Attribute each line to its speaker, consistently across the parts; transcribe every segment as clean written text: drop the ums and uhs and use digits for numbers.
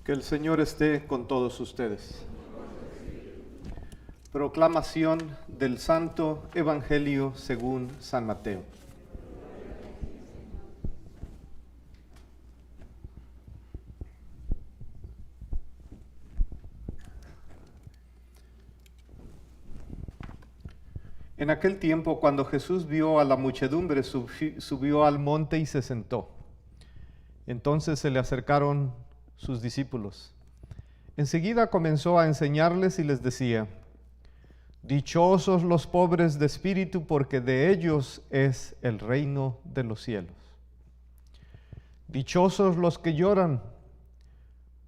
Speaker 1: Que el Señor esté con todos ustedes. Proclamación del Santo Evangelio según San Mateo. En aquel tiempo, cuando Jesús vio a la muchedumbre, subió al monte y se sentó. Entonces se le acercaron sus discípulos. Enseguida comenzó a enseñarles y les decía: dichosos los pobres de espíritu, porque de ellos es el reino de los cielos. Dichosos los que lloran,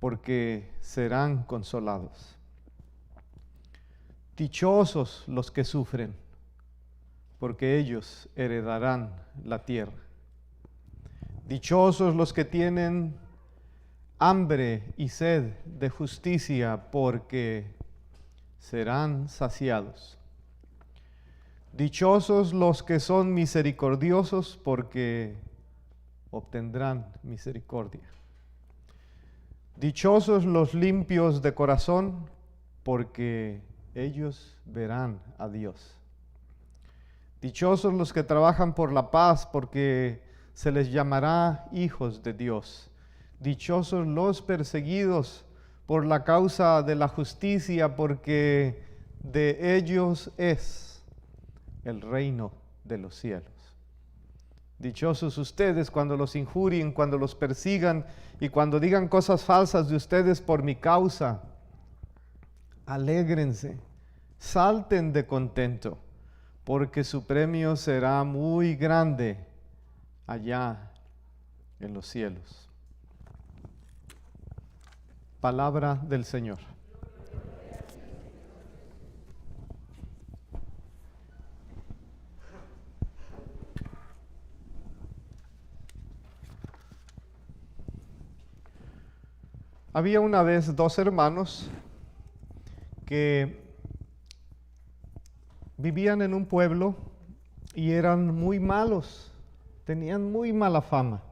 Speaker 1: porque serán consolados. Dichosos los que sufren, porque ellos heredarán la tierra. Dichosos los que tienen hambre y sed de justicia, porque serán saciados. Dichosos los que son misericordiosos, porque obtendrán misericordia. Dichosos los limpios de corazón, porque ellos verán a Dios. Dichosos los que trabajan por la paz, porque se les llamará hijos de Dios. Dichosos los perseguidos por la causa de la justicia, porque de ellos es el reino de los cielos. Dichosos ustedes cuando los injurien, cuando los persigan y cuando digan cosas falsas de ustedes por mi causa. Alégrense, salten de contento, porque su premio será muy grande allá en los cielos. Palabra del Señor. Había una vez dos hermanos que vivían en un pueblo y eran muy malos, tenían muy mala fama,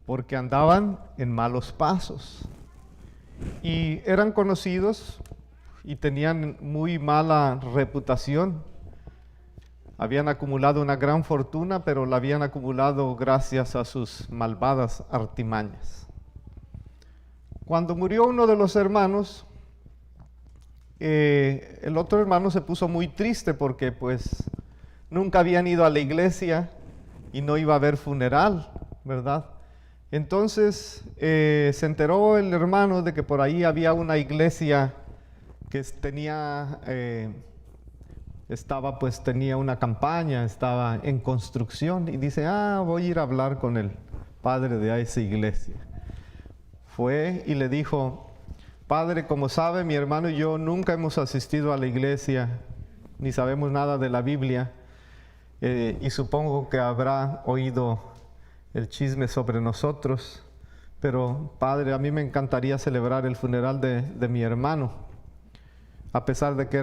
Speaker 1: porque andaban en malos pasos. Y eran conocidos y tenían muy mala reputación. Habían acumulado una gran fortuna, pero la habían acumulado gracias a sus malvadas artimañas. Cuando murió uno de los hermanos, el otro hermano se puso muy triste porque pues nunca habían ido a la iglesia y no iba a haber funeral, ¿verdad? Entonces se enteró el hermano de que por ahí había una iglesia que tenía una campaña, estaba en construcción, y dice: voy a ir a hablar con el padre de esa iglesia. Fue y le dijo: padre, como sabe, mi hermano y yo nunca hemos asistido a la iglesia, ni sabemos nada de la Biblia, y supongo que habrá oído el chisme sobre nosotros, pero padre, a mí me encantaría celebrar el funeral de mi hermano, a pesar de que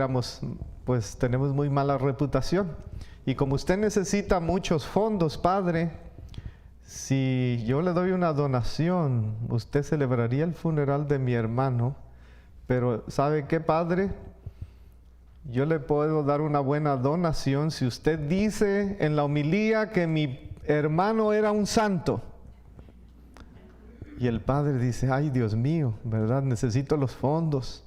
Speaker 1: tenemos muy mala reputación. Y como usted necesita muchos fondos, padre, si yo le doy una donación, usted celebraría el funeral de mi hermano, pero ¿sabe qué, padre? Yo le puedo dar una buena donación si usted dice en la homilía que mi hermano era un santo. Y el padre dice: ay, Dios mío, ¿verdad? Necesito los fondos.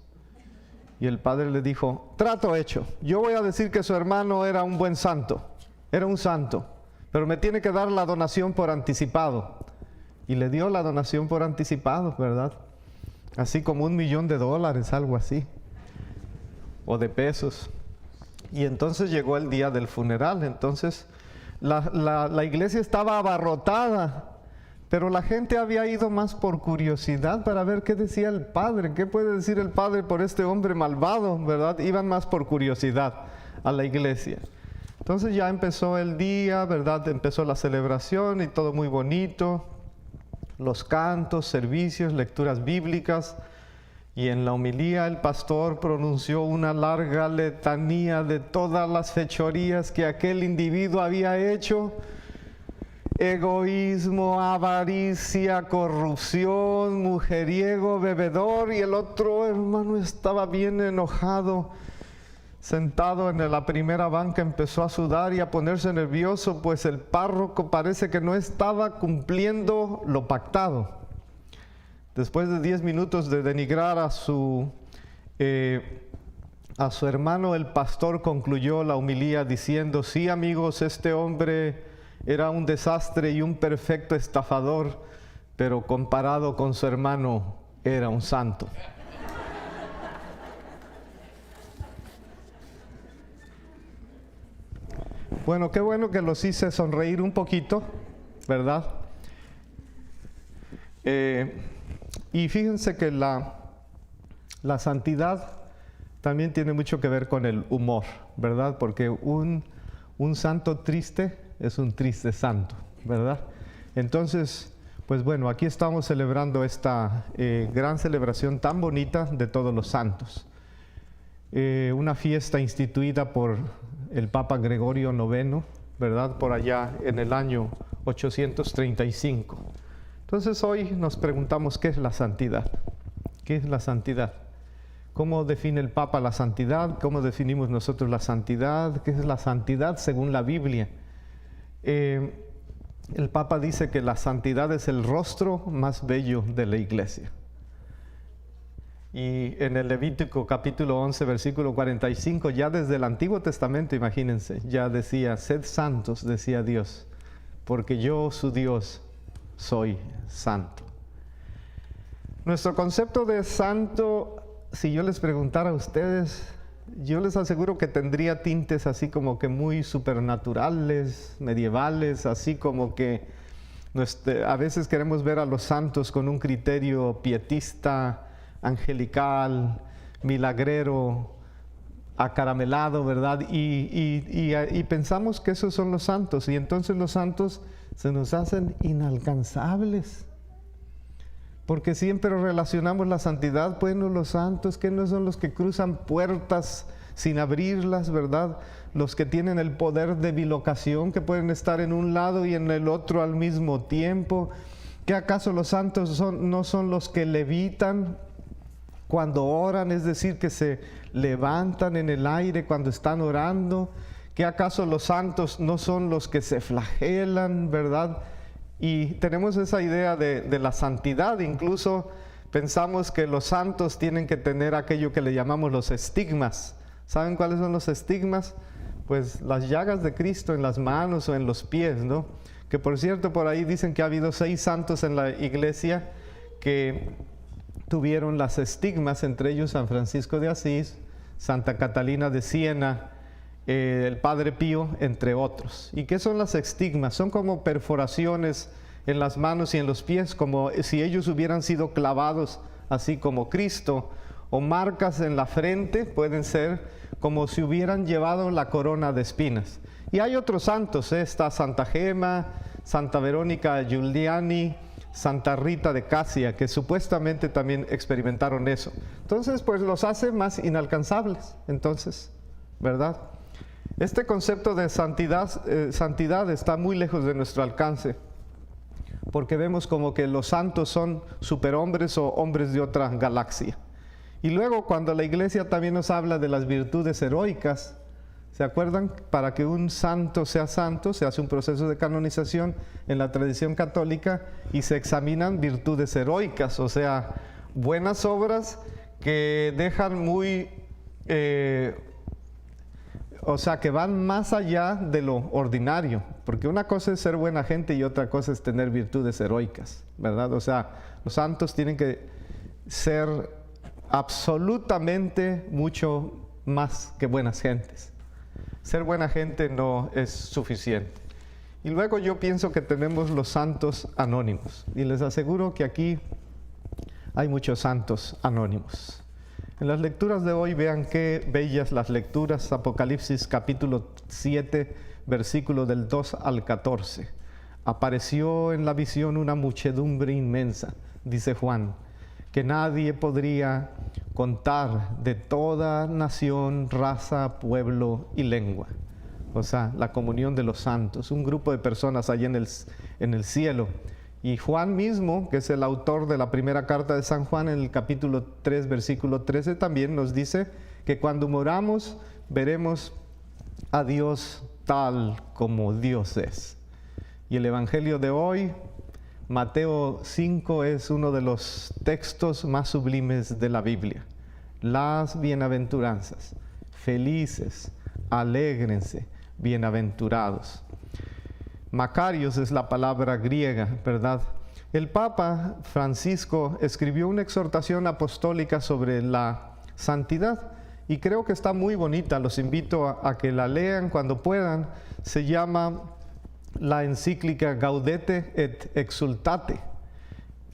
Speaker 1: Y el padre le dijo: trato hecho, yo voy a decir que su hermano era un buen santo, era un santo, pero me tiene que dar la donación por anticipado. Y le dio la donación por anticipado, ¿verdad? Así como $1,000,000, algo así, o de pesos. Y entonces llegó el día del funeral. Entonces la iglesia estaba abarrotada, pero la gente había ido más por curiosidad para ver qué decía el padre, qué puede decir el padre por este hombre malvado, ¿verdad? Iban más por curiosidad a la iglesia. Entonces ya empezó el día, ¿verdad? Empezó la celebración y todo muy bonito, los cantos, servicios, lecturas bíblicas. Y en la homilía el pastor pronunció una larga letanía de todas las fechorías que aquel individuo había hecho egoísmo, avaricia, corrupción, mujeriego, bebedor, y el otro hermano estaba bien enojado. Sentado en la primera banca empezó a sudar y a ponerse nervioso, pues el párroco parece que no estaba cumpliendo lo pactado. Después de 10 minutos de denigrar a su hermano, el pastor concluyó la homilía diciendo: sí, amigos, este hombre era un desastre y un perfecto estafador, pero comparado con su hermano era un santo. Bueno, qué bueno que los hice sonreír un poquito, ¿verdad? Y fíjense que la santidad también tiene mucho que ver con el humor, ¿verdad? Porque un santo triste es un triste santo, ¿verdad? Entonces, pues bueno, aquí estamos celebrando esta gran celebración tan bonita de todos los santos. Una fiesta instituida por el Papa Gregorio IX, ¿verdad? Por allá en el año 835. Entonces hoy nos preguntamos, ¿qué es la santidad? ¿Qué es la santidad? ¿Cómo define el Papa la santidad? ¿Cómo definimos nosotros la santidad? ¿Qué es la santidad según la Biblia? El Papa dice que la santidad es el rostro más bello de la iglesia. Y en el Levítico capítulo 11, versículo 45, ya desde el Antiguo Testamento, imagínense, ya decía: sed santos, decía Dios, porque yo, su Dios, soy santo. Nuestro concepto de santo, si yo les preguntara a ustedes, yo les aseguro que tendría tintes así como que muy supernaturales, medievales, así como que a veces queremos ver a los santos con un criterio pietista, angelical, milagrero, acaramelado, ¿verdad? Y pensamos que esos son los santos, y entonces los santos se nos hacen inalcanzables, porque siempre relacionamos la santidad, bueno, los santos, que no son los que cruzan puertas sin abrirlas, ¿verdad? Los que tienen el poder de bilocación, que pueden estar en un lado y en el otro al mismo tiempo. ¿Qué acaso los santos no son los que levitan cuando oran, es decir, que se levantan en el aire cuando están orando? ¿Qué acaso los santos no son los que se flagelan, verdad? Y tenemos esa idea de la santidad. Incluso pensamos que los santos tienen que tener aquello que le llamamos los estigmas. ¿Saben cuáles son los estigmas? Pues las llagas de Cristo en las manos o en los pies, ¿no? Que por cierto, por ahí dicen que ha habido 6 santos en la iglesia que tuvieron las estigmas, entre ellos San Francisco de Asís, Santa Catalina de Siena, el Padre Pío, entre otros. ¿Y qué son las estigmas? Son como perforaciones en las manos y en los pies, como si ellos hubieran sido clavados, así como Cristo, o marcas en la frente, pueden ser como si hubieran llevado la corona de espinas. Y hay otros santos, está Santa Gema, Santa Verónica Giuliani, Santa Rita de Casia, que supuestamente también experimentaron eso. Entonces, pues los hace más inalcanzables, entonces, ¿verdad? Este concepto de santidad está muy lejos de nuestro alcance, porque vemos como que los santos son superhombres o hombres de otra galaxia. Y luego, cuando la iglesia también nos habla de las virtudes heroicas, ¿se acuerdan? Para que un santo sea santo, se hace un proceso de canonización en la tradición católica y se examinan virtudes heroicas, o sea, buenas obras que dejan o sea, que van más allá de lo ordinario, porque una cosa es ser buena gente y otra cosa es tener virtudes heroicas, ¿verdad? O sea, los santos tienen que ser absolutamente mucho más que buenas gentes. Ser buena gente no es suficiente. Y luego yo pienso que tenemos los santos anónimos. Y les aseguro que aquí hay muchos santos anónimos. En las lecturas de hoy, vean qué bellas las lecturas. Apocalipsis capítulo 7, versículo del 2 al 14. Apareció en la visión una muchedumbre inmensa, dice Juan, que nadie podría contar, de toda nación, raza, pueblo y lengua. o sea, la comunión de los santos, un grupo de personas allá en el cielo. Y Juan mismo, que es el autor de la primera carta de San Juan, en el capítulo 3, versículo 13, también nos dice que cuando moramos veremos a Dios tal como Dios es. Y el evangelio de hoy, Mateo 5, es uno de los textos más sublimes de la Biblia. Las bienaventuranzas, felices, alégrense, bienaventurados. Macarios es la palabra griega, ¿verdad? El Papa Francisco escribió una exhortación apostólica sobre la santidad y creo que está muy bonita. Los invito a que la lean cuando puedan. Se llama la encíclica Gaudete et Exultate.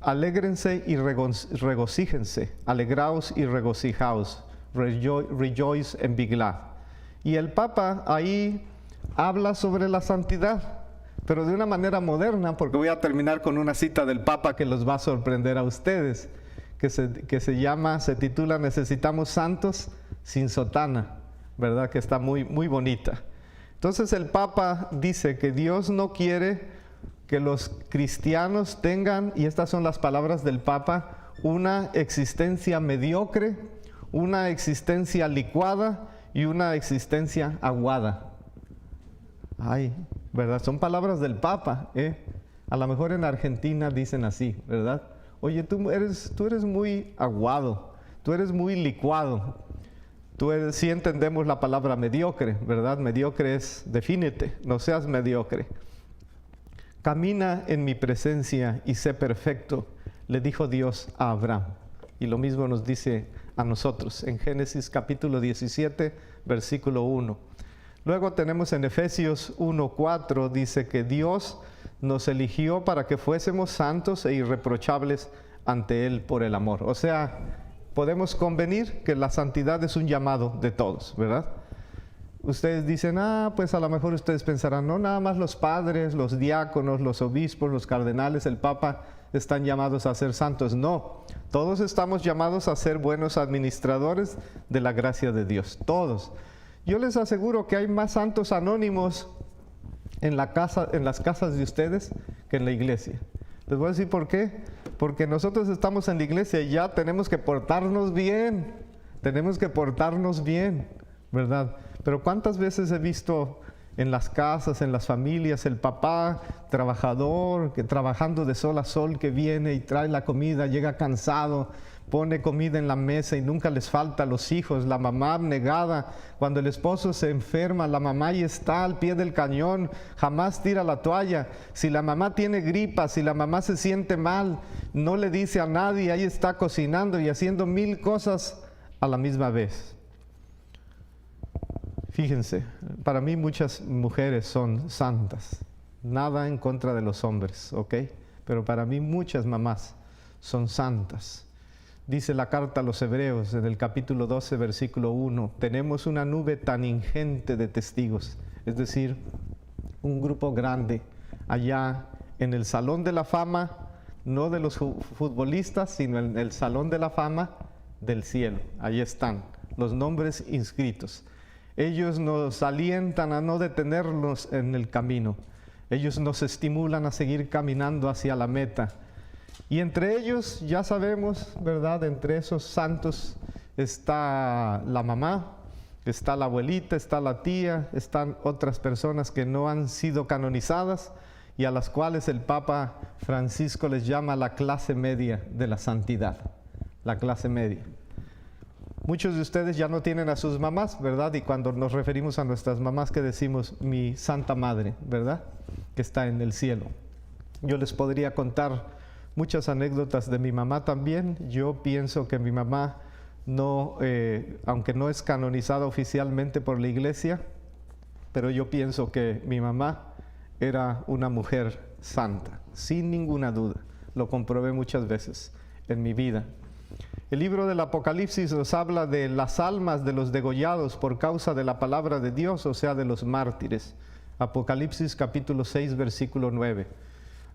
Speaker 1: Alégrense y regocíjense, alegraos y regocijaos, rejoice and be glad. Y el Papa ahí habla sobre la santidad, pero de una manera moderna, porque voy a terminar con una cita del Papa que los va a sorprender a ustedes, que se titula Necesitamos santos sin sotana, ¿verdad? Que está muy, muy bonita. Entonces el Papa dice que Dios no quiere que los cristianos tengan, y estas son las palabras del Papa, una existencia mediocre, una existencia licuada y una existencia aguada. Ay, ¿verdad? Son palabras del Papa, ¿eh? A lo mejor en Argentina dicen así, ¿verdad? Oye, tú eres muy aguado, tú eres muy licuado. Sí entendemos la palabra mediocre, ¿verdad? Mediocre es, defínete, no seas mediocre. Camina en mi presencia y sé perfecto, le dijo Dios a Abraham. Y lo mismo nos dice a nosotros en Génesis capítulo 17, versículo 1. Luego tenemos en Efesios 1:4, dice que Dios nos eligió para que fuésemos santos e irreprochables ante Él por el amor. O sea, podemos convenir que la santidad es un llamado de todos, ¿verdad? Ustedes dicen, pues a lo mejor ustedes pensarán, no, nada más los padres, los diáconos, los obispos, los cardenales, el Papa están llamados a ser santos. No, todos estamos llamados a ser buenos administradores de la gracia de Dios, todos. Yo les aseguro que hay más santos anónimos en las casas de ustedes que en la iglesia. Les voy a decir por qué. Porque nosotros estamos en la iglesia y ya tenemos que portarnos bien. Tenemos que portarnos bien, ¿verdad? Pero ¿cuántas veces he visto en las casas, en las familias, el papá trabajador, trabajando de sol a sol, que viene y trae la comida, llega cansado, pone comida en la mesa y nunca les falta a los hijos, la mamá abnegada, cuando el esposo se enferma, la mamá ahí está al pie del cañón, jamás tira la toalla. Si la mamá tiene gripa, si la mamá se siente mal, no le dice a nadie, ahí está cocinando y haciendo 1000 cosas a la misma vez. Fíjense, para mí muchas mujeres son santas, nada en contra de los hombres, ¿ok? Pero para mí muchas mamás son santas. Dice la carta a los Hebreos en el capítulo 12, versículo 1, tenemos una nube tan ingente de testigos, es decir, un grupo grande allá en el salón de la fama, no de los futbolistas, sino en el salón de la fama del cielo. Ahí están los nombres inscritos. Ellos nos alientan a no detenernos en el camino. Ellos nos estimulan a seguir caminando hacia la meta. Y entre ellos, ya sabemos, ¿verdad? Entre esos santos está la mamá, está la abuelita, está la tía, están otras personas que no han sido canonizadas y a las cuales el Papa Francisco les llama la clase media de la santidad. La clase media. Muchos de ustedes ya no tienen a sus mamás, ¿verdad? Y cuando nos referimos a nuestras mamás, que decimos mi Santa Madre, ¿verdad? Que está en el cielo. Yo les podría contar muchas anécdotas de mi mamá también. Yo pienso que mi mamá, aunque no es canonizada oficialmente por la iglesia, pero yo pienso que mi mamá era una mujer santa, sin ninguna duda. Lo comprobé muchas veces en mi vida. El libro del Apocalipsis nos habla de las almas de los degollados por causa de la palabra de Dios, o sea, de los mártires. Apocalipsis capítulo 6, versículo 9.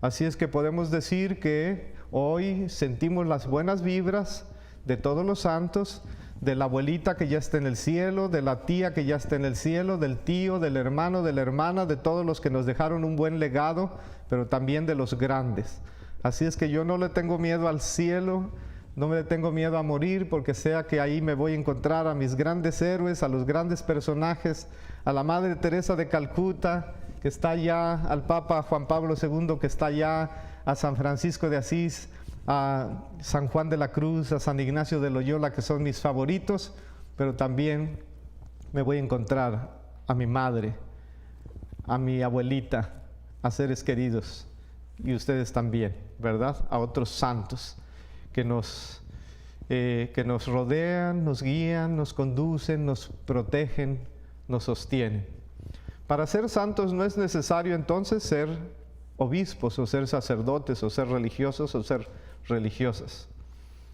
Speaker 1: Así es que podemos decir que hoy sentimos las buenas vibras de todos los santos, de la abuelita que ya está en el cielo, de la tía que ya está en el cielo, del tío, del hermano, de la hermana, de todos los que nos dejaron un buen legado, pero también de los grandes. Así es que yo no le tengo miedo al cielo, no me tengo miedo a morir, porque sea que ahí me voy a encontrar a mis grandes héroes, a los grandes personajes, a la Madre Teresa de Calcuta, que está allá, al Papa Juan Pablo II, que está allá, a San Francisco de Asís, a San Juan de la Cruz, a San Ignacio de Loyola, que son mis favoritos, pero también me voy a encontrar a mi madre, a mi abuelita, a seres queridos, y ustedes también, ¿verdad? A otros santos que nos rodean, nos guían, nos conducen, nos protegen, nos sostienen. Para ser santos no es necesario entonces ser obispos o ser sacerdotes o ser religiosos o ser religiosas,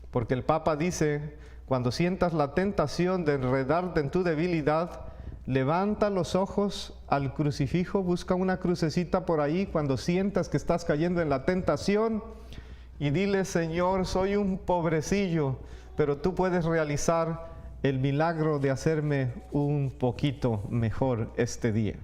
Speaker 1: porque el Papa dice: cuando sientas la tentación de enredarte en tu debilidad, levanta los ojos al crucifijo, busca una crucecita por ahí cuando sientas que estás cayendo en la tentación y dile: Señor, soy un pobrecillo, pero tú puedes realizar el milagro de hacerme un poquito mejor este día.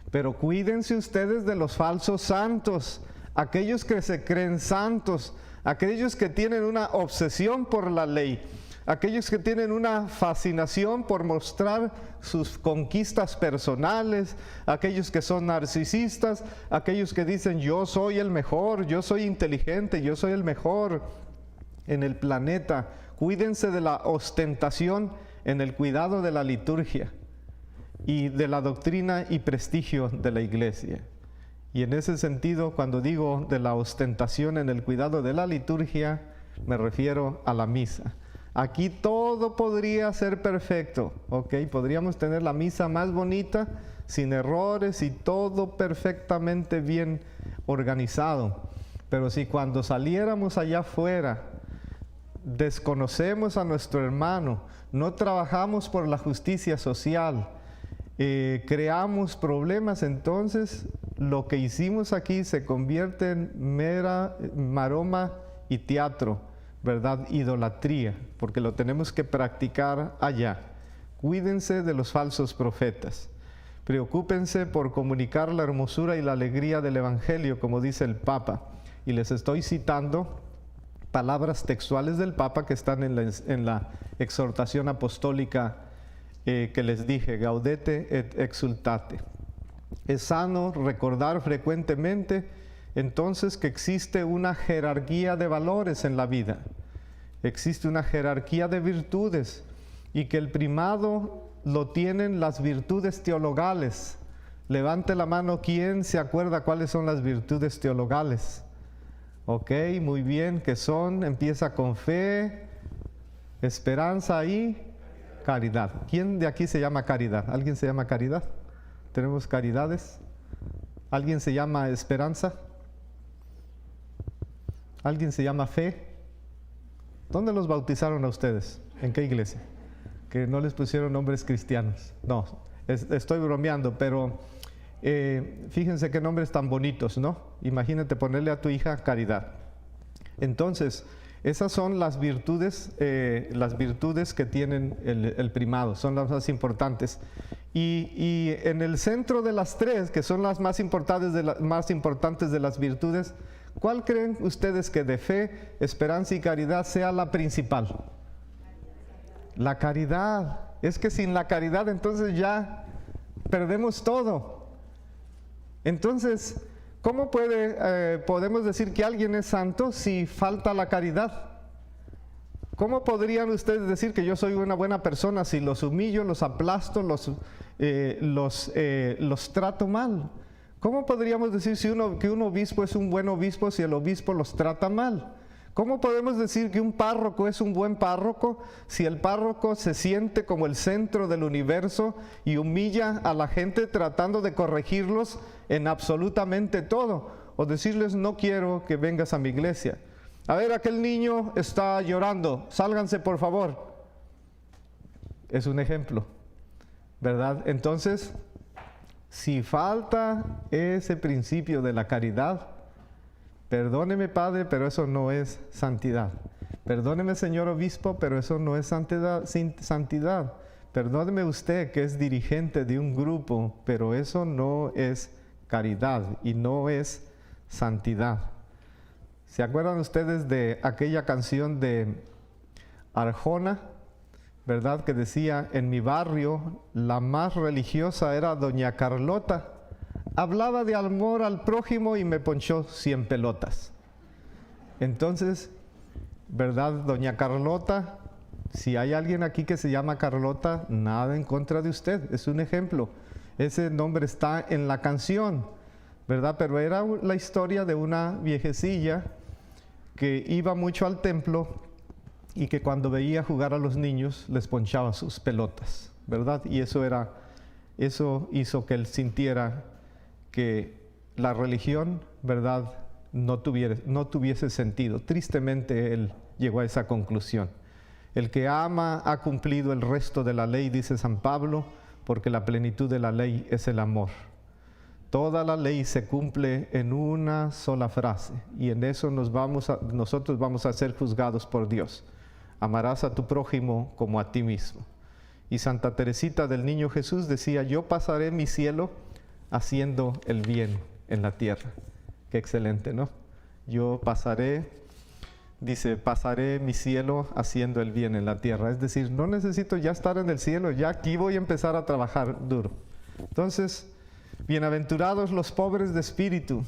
Speaker 1: Pero cuídense ustedes de los falsos santos, aquellos que se creen santos, aquellos que tienen una obsesión por la ley, aquellos que tienen una fascinación por mostrar sus conquistas personales, aquellos que son narcisistas, aquellos que dicen: yo soy el mejor, yo soy inteligente, yo soy el mejor en el planeta. Cuídense de la ostentación en el cuidado de la liturgia y de la doctrina y prestigio de la iglesia. Y en ese sentido, cuando digo de la ostentación en el cuidado de la liturgia, me refiero a la misa. Aquí todo podría ser perfecto, ¿ok? Podríamos tener la misa más bonita, sin errores y todo perfectamente bien organizado. Pero si cuando saliéramos allá afuera desconocemos a nuestro hermano, no trabajamos por la justicia social, creamos problemas, entonces lo que hicimos aquí se convierte en mera maroma y teatro, ¿verdad? Idolatría, porque lo tenemos que practicar allá. Cuídense de los falsos profetas. Preocúpense por comunicar la hermosura y la alegría del Evangelio, como dice el Papa. Y les estoy citando palabras textuales del Papa que están en la exhortación apostólica que les dije: Gaudete et exultate. Es sano recordar frecuentemente entonces que existe una jerarquía de valores en la vida, existe una jerarquía de virtudes, y que el primado lo tienen las virtudes teologales. Levante la mano quien se acuerda cuáles son las virtudes teologales. Ok, muy bien, que son, empieza con fe, esperanza y caridad. ¿Quién de aquí se llama Caridad? ¿Alguien se llama Caridad? ¿Tenemos caridades? ¿Alguien se llama Esperanza? ¿Alguien se llama Fe? ¿Dónde los bautizaron a ustedes? ¿En qué iglesia? Que no les pusieron nombres cristianos. No, estoy bromeando, pero fíjense qué nombres tan bonitos, ¿no? Imagínate ponerle a tu hija Caridad. Entonces, esas son las virtudes que tienen el primado, son las más importantes. Y en el centro de las tres, que son las más importantes de las virtudes, ¿cuál creen ustedes que de fe, esperanza y caridad sea la principal? La caridad. Es que sin la caridad entonces ya perdemos todo. Entonces, ¿cómo podemos decir que alguien es santo si falta la caridad? ¿Cómo podrían ustedes decir que yo soy una buena persona si los humillo, los aplasto, los trato mal? ¿Cómo podríamos decir que un obispo es un buen obispo si el obispo los trata mal? ¿Cómo podemos decir que un párroco es un buen párroco si el párroco se siente como el centro del universo y humilla a la gente tratando de corregirlos en absolutamente todo? O decirles: no quiero que vengas a mi iglesia. A ver, aquel niño está llorando, sálganse por favor. Es un ejemplo, ¿verdad? Entonces, si falta ese principio de la caridad, perdóneme, Padre, pero eso no es santidad. Perdóneme, señor obispo, pero eso no es santidad. Perdóneme usted que es dirigente de un grupo, pero eso no es caridad y no es santidad. ¿Se acuerdan ustedes de aquella canción de Arjona? ¿Verdad? Que decía, en mi barrio la más religiosa era doña Carlota. Hablaba de amor al prójimo y me ponchó 100 pelotas. Entonces, ¿verdad, doña Carlota? Si hay alguien aquí que se llama Carlota, nada en contra de usted, es un ejemplo. Ese nombre está en la canción, ¿verdad? Pero era la historia de una viejecilla que iba mucho al templo y que cuando veía jugar a los niños les ponchaba sus pelotas, ¿verdad? Y eso hizo que él sintiera que la religión, ¿verdad?, no tuviese sentido. Tristemente él llegó a esa conclusión. El que ama ha cumplido el resto de la ley, dice San Pablo, porque la plenitud de la ley es el amor. Toda la ley se cumple en una sola frase y en eso nosotros vamos a ser juzgados por Dios. Amarás a tu prójimo como a ti mismo. Y Santa Teresita del Niño Jesús decía, yo pasaré mi cielo haciendo el bien en la tierra. Qué excelente, ¿no? Yo pasaré mi cielo haciendo el bien en la tierra. Es decir, no necesito ya estar en el cielo, ya aquí voy a empezar a trabajar duro. Entonces, bienaventurados los pobres de espíritu.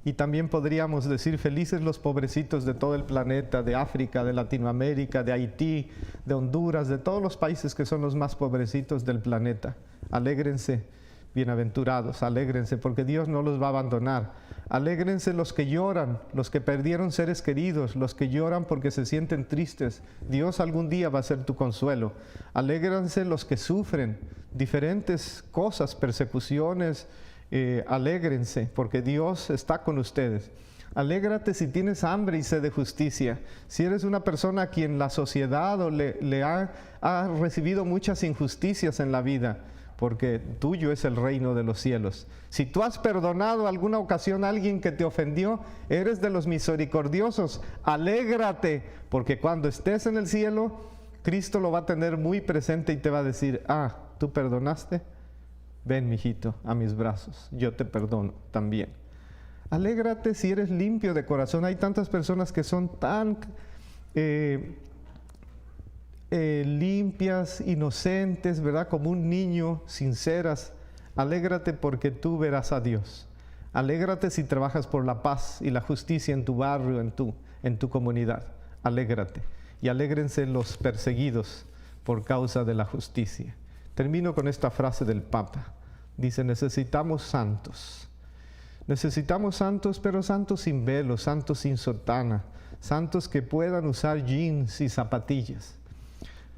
Speaker 1: Y también podríamos decir felices los pobrecitos de todo el planeta, de África, de Latinoamérica, de Haití, de Honduras, de todos los países que son los más pobrecitos del planeta. Alégrense, bienaventurados, alégrense, porque Dios no los va a abandonar. Alégrense los que lloran, los que perdieron seres queridos, los que lloran porque se sienten tristes. Dios algún día va a ser tu consuelo. Alégrense los que sufren diferentes cosas, persecuciones. Alégrense, porque Dios está con ustedes. Alégrate si tienes hambre y sed de justicia. Si eres una persona a quien la sociedad ha recibido muchas injusticias en la vida, porque tuyo es el reino de los cielos. Si tú has perdonado alguna ocasión a alguien que te ofendió, eres de los misericordiosos. Alégrate, porque cuando estés en el cielo, Cristo lo va a tener muy presente y te va a decir, ¿tú perdonaste? Ven, mijito, a mis brazos, yo te perdono también. Alégrate si eres limpio de corazón. Hay tantas personas que son tan limpias, inocentes, ¿verdad? Como un niño, sinceras. Alégrate porque tú verás a Dios. Alégrate si trabajas por la paz y la justicia en tu barrio, en tu comunidad. Alégrate. Y alégrense los perseguidos por causa de la justicia. Termino con esta frase del Papa. Dice, necesitamos santos. Necesitamos santos, pero santos sin velo, santos sin sotana, santos que puedan usar jeans y zapatillas.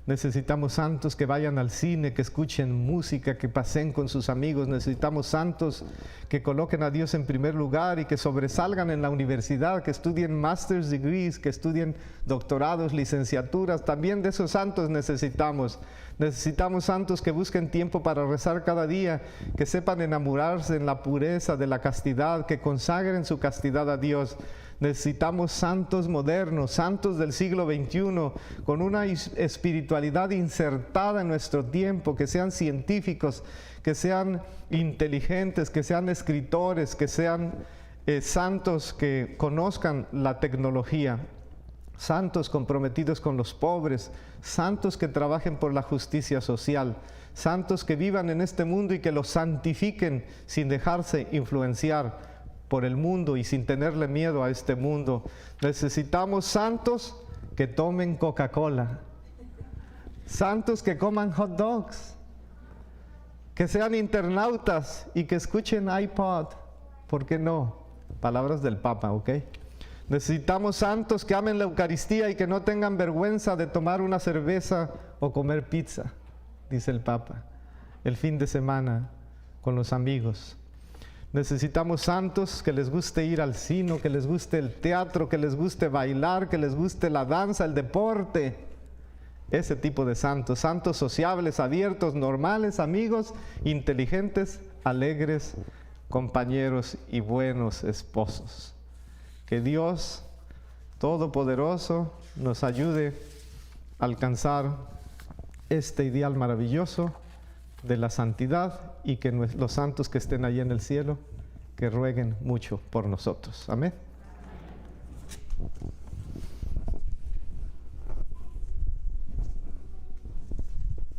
Speaker 1: Necesitamos santos que vayan al cine, que escuchen música, que pasen con sus amigos. Necesitamos santos que coloquen a Dios en primer lugar y que sobresalgan en la universidad, que estudien master's degrees, que estudien doctorados, licenciaturas. También de esos santos necesitamos. Necesitamos santos que busquen tiempo para rezar cada día, que sepan enamorarse en la pureza de la castidad, que consagren su castidad a Dios. Necesitamos santos modernos, santos del siglo XXI, con una espiritualidad insertada en nuestro tiempo, que sean científicos, que sean inteligentes, que sean escritores, que sean santos que conozcan la tecnología. Santos comprometidos con los pobres, santos que trabajen por la justicia social, santos que vivan en este mundo y que los santifiquen sin dejarse influenciar por el mundo y sin tenerle miedo a este mundo. Necesitamos santos que tomen Coca-Cola, santos que coman hot dogs, que sean internautas y que escuchen iPod, ¿por qué no? Palabras del Papa, ¿ok? Necesitamos santos que amen la Eucaristía y que no tengan vergüenza de tomar una cerveza o comer pizza, dice el Papa, el fin de semana con los amigos. Necesitamos santos que les guste ir al cine, que les guste el teatro, que les guste bailar, que les guste la danza, el deporte. Ese tipo de santos, santos sociables, abiertos, normales, amigos, inteligentes, alegres, compañeros y buenos esposos. Que Dios Todopoderoso nos ayude a alcanzar este ideal maravilloso de la santidad y que los santos que estén allí en el cielo, que rueguen mucho por nosotros. Amén.